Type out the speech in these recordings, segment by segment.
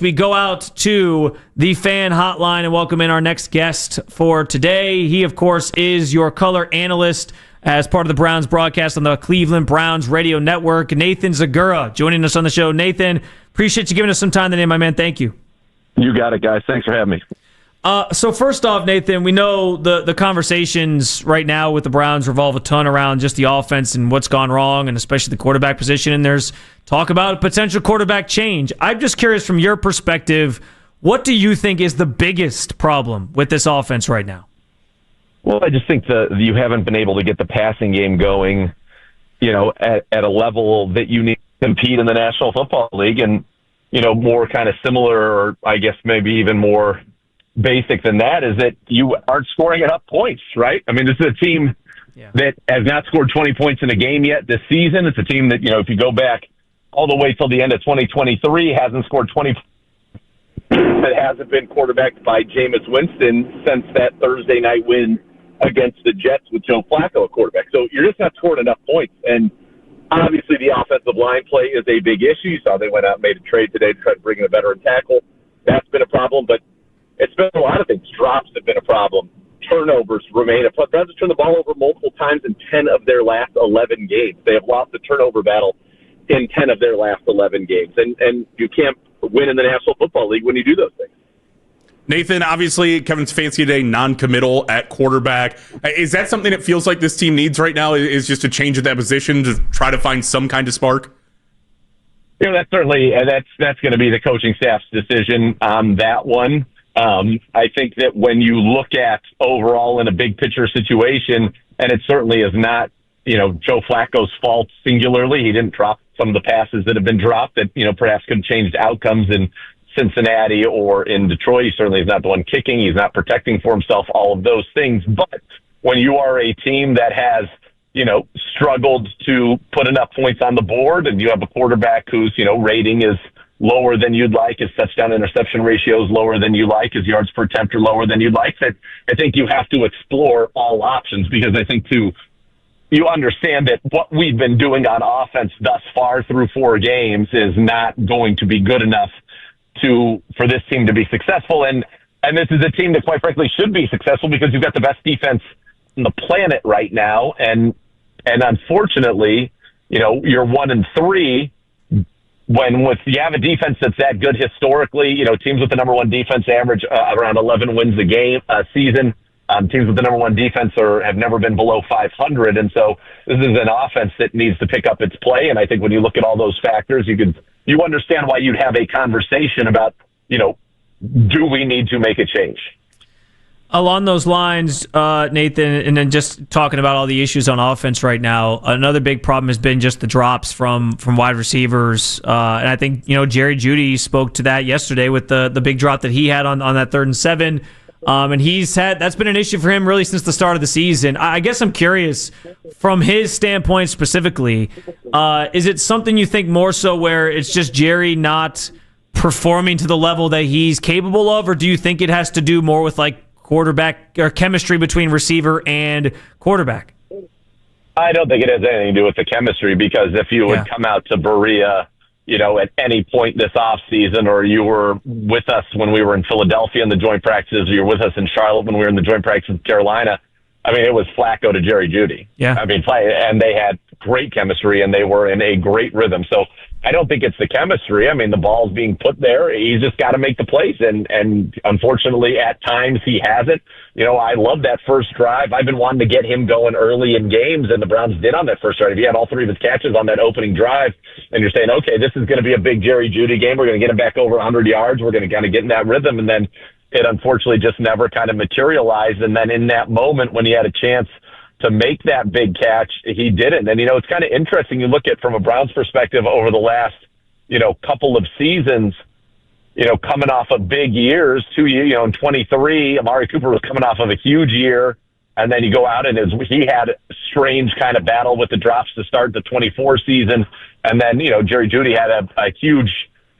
We go out to the fan hotline and welcome in our next guest for today. He, of course, is your color analyst as part of the Browns broadcast on the Cleveland Browns radio network. Nathan Zegura joining us on the show. Nathan, appreciate you giving us some time today, my man. Thank you. You got it, guys. Thanks for having me. So first off, Nathan, we know the conversations right now with the Browns revolve a ton around just the offense and what's gone wrong, and especially the quarterback position, and there's talk about potential quarterback change. I'm just curious from your perspective, what do you think is the biggest problem with this offense right now? Well, I just think that you haven't been able to get the passing game going, at a level that you need to compete in the National Football League, and, more kind of similar, or I guess maybe even more basic than that, is that you aren't scoring enough points, right? I mean, this is a team that has not scored 20 points in a game yet this season. It's a team that, if you go back all the way till the end of 2023, hasn't scored 20 that hasn't been quarterbacked by Jameis Winston since that Thursday night win against the Jets with Joe Flacco at quarterback. So you're just not scoring enough points. And obviously the offensive line play is a big issue. You saw they went out and made a trade today to try to bring in a veteran tackle. That's been a problem, but it's been a lot of things. Drops have been a problem. Turnovers remain a problem. The Browns have turned the ball over multiple times in 10 of their last 11 games. They have lost the turnover battle in 10 of their last 11 games. And you can't win in the National Football League when you do those things. Nathan, obviously, Kevin Stefanski today, non-committal at quarterback. Is that something that feels like this team needs right now, is just a change at that position to try to find some kind of spark? That's certainly that's going to be the coaching staff's decision on that one. I think that when you look at overall in a big picture situation, and it certainly is not, Joe Flacco's fault singularly. He didn't drop some of the passes that have been dropped that, perhaps could have changed outcomes in Cincinnati or in Detroit. He certainly is not the one kicking. He's not protecting for himself, all of those things. But when you are a team that has, struggled to put enough points on the board, and you have a quarterback whose, rating is lower than you'd like, his touchdown interception ratio is lower than you like, his yards per attempt are lower than you'd like, that I think you have to explore all options, because I think you understand that what we've been doing on offense thus far through 4 games is not going to be good enough for this team to be successful. And this is a team that, quite frankly, should be successful because you've got the best defense on the planet right now. And unfortunately, you're 1-3 when you have a defense that's that good historically. Teams with the number 1 defense average around 11 wins a season. Teams with the number 1 defense have never been below 500. And so this is an offense that needs to pick up its play. And I think when you look at all those factors, you understand why you'd have a conversation about, do we need to make a change? Along those lines, Nathan, and then just talking about all the issues on offense right now, another big problem has been just the drops from wide receivers. And I think, Jerry Jeudy spoke to that yesterday with the big drop that he had on that 3rd and 7. And that's been an issue for him really since the start of the season. I guess I'm curious, from his standpoint specifically, is it something you think more so where it's just Jerry not performing to the level that he's capable of, or do you think it has to do more with quarterback or chemistry between receiver and quarterback? I don't think it has anything to do with the chemistry, because if you would come out to Berea, at any point this offseason, or you were with us when we were in Philadelphia in the joint practices, or you were with us in Charlotte when we were in the joint practices in Carolina, I mean, it was Flacco to Jerry Jeudy. Yeah. I mean, and they had great chemistry, and they were in a great rhythm. So I don't think it's the chemistry. I mean, the ball's being put there. He's just got to make the plays. And unfortunately, at times, he hasn't. I love that first drive. I've been wanting to get him going early in games, and the Browns did on that first drive. He had all 3 of his catches on that opening drive, and you're saying, okay, this is going to be a big Jerry Jeudy game. We're going to get him back over 100 yards. We're going to kind of get in that rhythm. And then it unfortunately just never kind of materialized. And then in that moment when he had a chance to make that big catch, he didn't. And, it's kind of interesting. You look at from a Browns perspective over the last, couple of seasons, coming off of big years, 2 years, in 23, Amari Cooper was coming off of a huge year. And then you go out and he had a strange kind of battle with the drops to start the 24 season. And then, Jerry Jeudy had a huge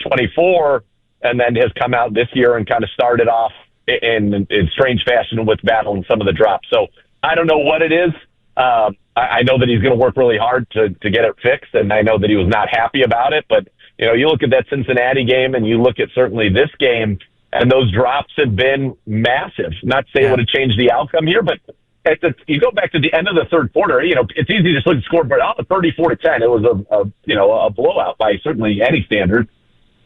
24 and then has come out this year and kind of started off in strange fashion with battling some of the drops. So I don't know what it is. I know that he's going to work really hard to get it fixed, and I know that he was not happy about it. But, You look at that Cincinnati game and you look at certainly this game, and those drops have been massive. Not to say it would have changed the outcome here, but you go back to the end of the third quarter, it's easy to just look at the scoreboard. 34-10. It was a blowout by certainly any standard.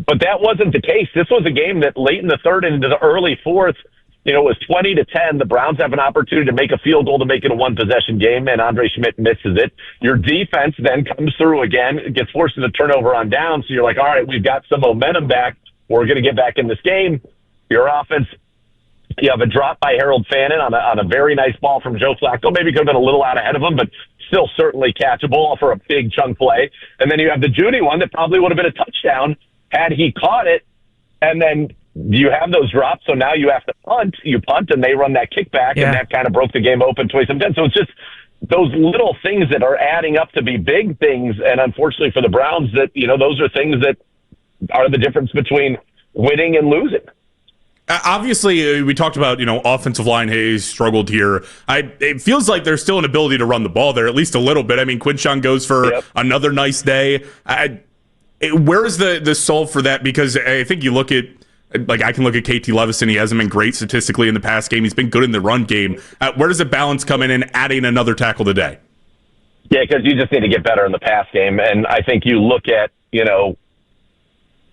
But that wasn't the case. This was a game that late in the third and into the early fourth, it was 20-10. The Browns have an opportunity to make a field goal to make it a one-possession game, and Andre Schmidt misses it. Your defense then comes through again, gets forced into turnover on down, so you're like, all right, we've got some momentum back. We're going to get back in this game. Your offense, you have a drop by Harold Fannin on a very nice ball from Joe Flacco. Maybe could have been a little out ahead of him, but still certainly catchable for a big chunk play. And then you have the Judy one that probably would have been a touchdown had he caught it. And then you have those drops, so now you have to punt. You punt, and they run that kickback, and that kind of broke the game open 27-10. So it's just those little things that are adding up to be big things, and unfortunately for the Browns, that those are things that are the difference between winning and losing. Obviously, we talked about, offensive line has struggled here. It feels like there's still an ability to run the ball there, at least a little bit. I mean, Quinshon goes for another nice day. Where is the solve for that? Because I think you look at, I can look at KT Levison. He hasn't been great statistically in the pass game. He's been good in the run game. Where does the balance come in adding another tackle today? Yeah, because you just need to get better in the pass game. And I think you look at,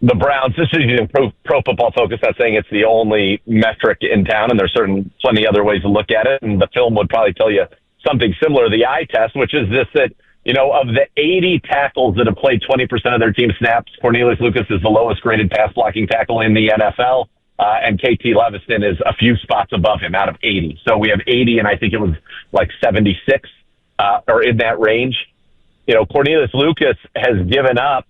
the Browns, this is using pro football focus, not saying it's the only metric in town, and there's plenty other ways to look at it, and the film would probably tell you something similar to the eye test, which is this, that, of the 80 tackles that have played 20% of their team snaps, Cornelius Lucas is the lowest graded pass blocking tackle in the NFL, and KT Levison is a few spots above him out of 80. So we have 80, and I think it was like 76, or in that range. Cornelius Lucas has given up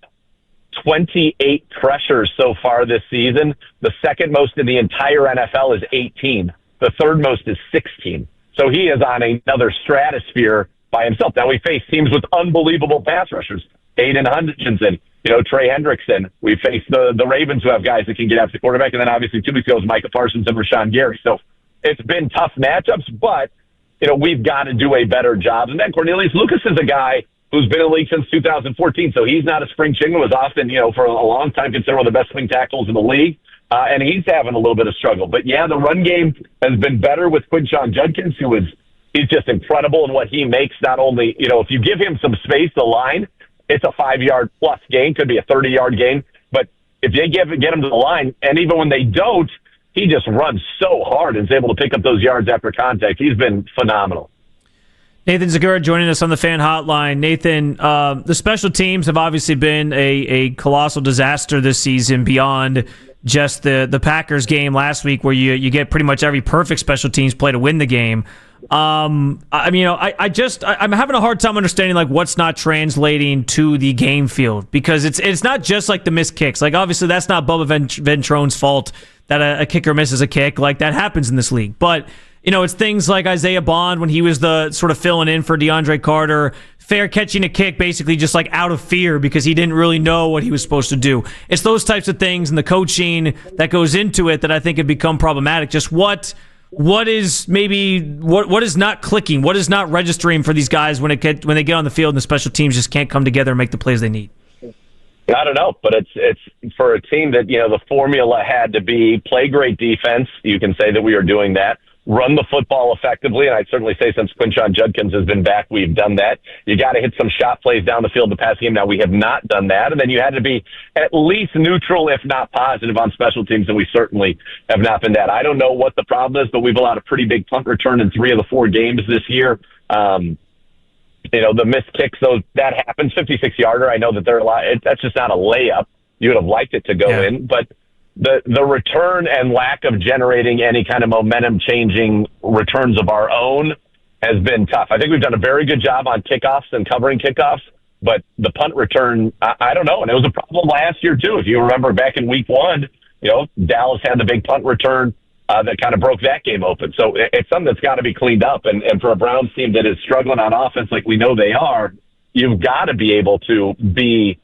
28 pressures so far this season. The second most in the entire NFL is 18. The third most is 16. So he is on another stratosphere by himself. Now we face teams with unbelievable pass rushers. Aiden Hutchinson, Trey Hendrickson. We face the Ravens, who have guys that can get after the quarterback. And then obviously 2 weeks ago was Micah Parsons and Rashawn Gary. So it's been tough matchups, but, we've got to do a better job. And then Cornelius Lucas is a guy who's been in the league since 2014. So he's not a spring chicken, was often, for a long time considered one of the best swing tackles in the league. And he's having a little bit of struggle. But yeah, the run game has been better with Quinshon Judkins, he's just incredible in what he makes. Not only, if you give him some space to line, it's a 5-yard plus gain, could be a 30-yard gain. But if they get him to the line, and even when they don't, he just runs so hard and is able to pick up those yards after contact. He's been phenomenal. Nathan Zegura joining us on the fan hotline. Nathan, the special teams have obviously been a colossal disaster this season beyond just the Packers game last week, where you get pretty much every perfect special teams play to win the game. I'm having a hard time understanding what's not translating to the game field, because it's not just the missed kicks. Obviously that's not Bubba Ventrone's fault that a kicker misses a kick. That happens in this league, but it's things like Isaiah Bond when he was the sort of filling in for DeAndre Carter, fair catching a kick basically just out of fear because he didn't really know what he was supposed to do. It's those types of things and the coaching that goes into it that I think have become problematic. Just what is not clicking, what is not registering for these guys when they get on the field and the special teams just can't come together and make the plays they need. I don't know, but it's for a team that, the formula had to be play great defense. You can say that we are doing that. Run the football effectively, and I'd certainly say since Quinshon Judkins has been back, we've done that. You got to hit some shot plays down the field to pass game. Now, we have not done that, and then you had to be at least neutral, if not positive, on special teams, and we certainly have not been that. I don't know what the problem is, but we've allowed a pretty big punt return in 3 of the 4 games this year. The missed kicks, that happens. 56-yarder, I know that they're a lot. That's just not a layup. You would have liked it to go in, but the return and lack of generating any kind of momentum-changing returns of our own has been tough. I think we've done a very good job on kickoffs and covering kickoffs, but the punt return, I don't know. And it was a problem last year, too. If you remember back in week 1, Dallas had the big punt return that kind of broke that game open. So it's something that's got to be cleaned up. And for a Browns team that is struggling on offense like we know they are, you've got to be able to be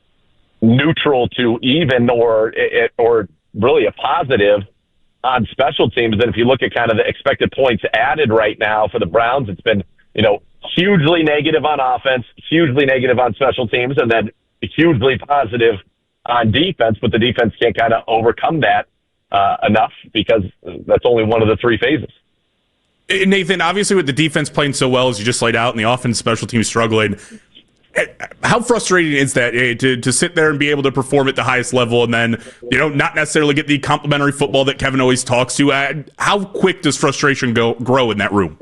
neutral to even or really a positive on special teams. And if you look at kind of the expected points added right now for the Browns, it's been, hugely negative on offense, hugely negative on special teams, and then hugely positive on defense, but the defense can't kind of overcome that enough because that's only one of the three phases. Nathan, obviously with the defense playing so well as you just laid out and the offense special teams struggling, how frustrating is that to sit there and be able to perform at the highest level and then, not necessarily get the complimentary football that Kevin always talks to? How quick does frustration grow in that room?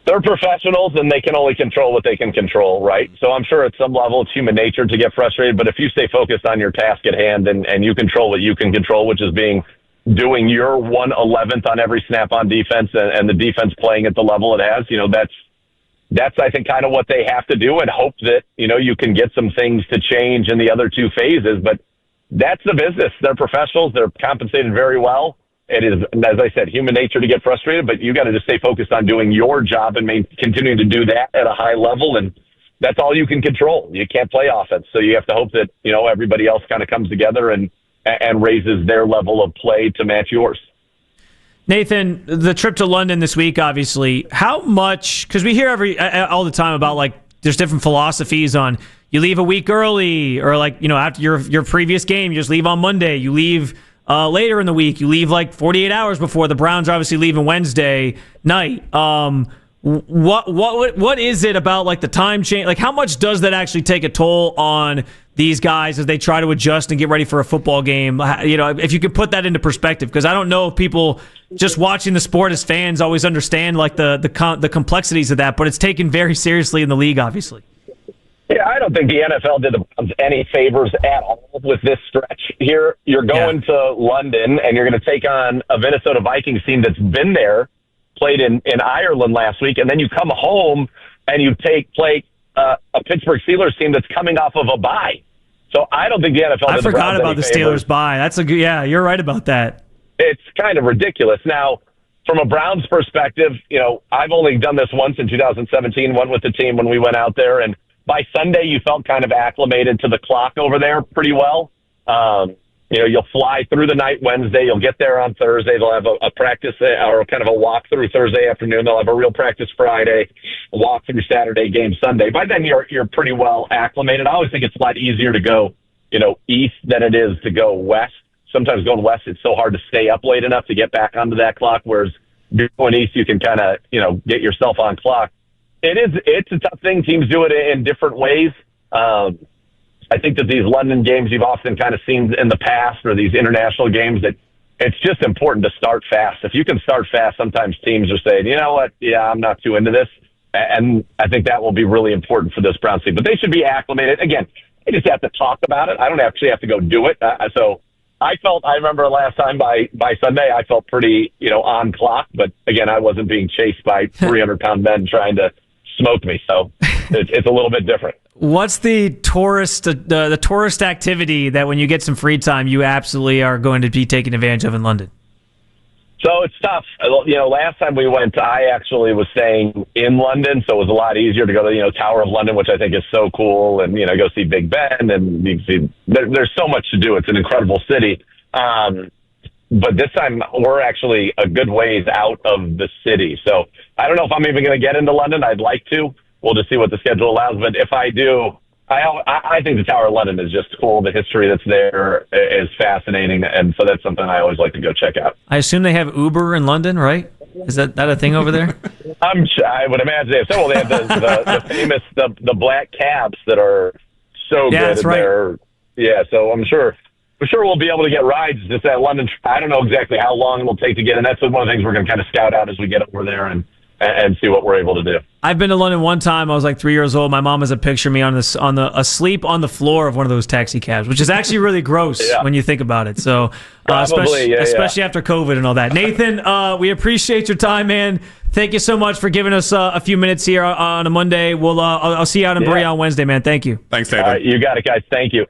They're professionals and they can only control what they can control, right? So I'm sure at some level it's human nature to get frustrated, but if you stay focused on your task at hand and you control what you can control, which is doing your 1/11th on every snap on defense and the defense playing at the level it has, that's I think kind of what they have to do and hope that, you can get some things to change in the other two phases, but that's the business. They're professionals. They're compensated very well. It is, as I said, human nature to get frustrated, but you got to just stay focused on doing your job and continuing to do that at a high level. And that's all you can control. You can't play offense. So you have to hope that, everybody else kind of comes together and raises their level of play to match yours. Nathan, the trip to London this week, obviously, how much, because we hear all the time about there's different philosophies on you leave a week early or after your previous game, you just leave on Monday, you leave later in the week, you leave 48 hours before. The Browns are obviously leaving Wednesday night. What is it about the time change? How much does that actually take a toll on these guys as they try to adjust and get ready for a football game? If you could put that into perspective, because I don't know if people just watching the sport as fans always understand the complexities of that, but it's taken very seriously in the league, obviously. Yeah, I don't think the NFL did the Browns any favors at all with this stretch here. You're going to London, and you're going to take on a Minnesota Vikings team that's been there, played in Ireland last week, and then you come home and you play a Pittsburgh Steelers team that's coming off of a bye. So I don't think the NFL did I forgot about the Steelers bye. That's a good, you're right about that. It's kind of ridiculous. Now, from a Browns perspective, I've only done this once in 2017, went with the team when we went out there, and by Sunday, you felt kind of acclimated to the clock over there pretty well. You'll fly through the night Wednesday. You'll get there on Thursday. They'll have a practice or kind of a walk-through Thursday afternoon. They'll have a real practice Friday, a walk-through Saturday, game Sunday. By then, you're pretty well acclimated. I always think it's a lot easier to go, east than it is to go west. Sometimes going west, it's so hard to stay up late enough to get back onto that clock, whereas going east, you can kind of, get yourself on clock. It's a tough thing. Teams do it in different ways. I think that these London games you've often kind of seen in the past, or these international games, that it's just important to start fast. If you can start fast, sometimes teams are saying, you know what, I'm not too into this. And I think that will be really important for this Browns team. But they should be acclimated. Again, they just have to talk about it. I don't actually have to go do it. So I remember last time by Sunday, I felt pretty, on clock. But again, I wasn't being chased by 300-pound men trying to smoke me. So it's a little bit different. What's the tourist activity that when you get some free time, you absolutely are going to be taking advantage of in London? So it's tough. Last time we went, I actually was staying in London, so it was a lot easier to go to, Tower of London, which I think is so cool, and, go see Big Ben, and you can see there's so much to do. It's an incredible city. But this time we're actually a good ways out of the city. So I don't know if I'm even going to get into London. I'd like to. We'll just see what the schedule allows. But if I do, I think the Tower of London is just cool. The history that's there is fascinating. And so that's something I always like to go check out. I assume they have Uber in London, right? Is that a thing over there? I would imagine they have. Well, they have the famous, the black cabs that are so good. That's right. So I'm sure we'll be able to get rides. Just at London, I don't know exactly how long it'll take to get in. That's one of the things we're going to kind of scout out as we get over there and see what we're able to do. I've been to London one time. I was 3 years old. My mom has a picture of me asleep on the floor of one of those taxi cabs, which is actually really gross when you think about it. So, especially after COVID and all that. Nathan, we appreciate your time, man. Thank you so much for giving us a few minutes here on a Monday. I'll see you out in Berea on Wednesday, man. Thank you. Thanks, Nathan. You got it, guys. Thank you.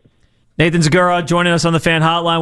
Nathan Zegura joining us on the Fan Hotline.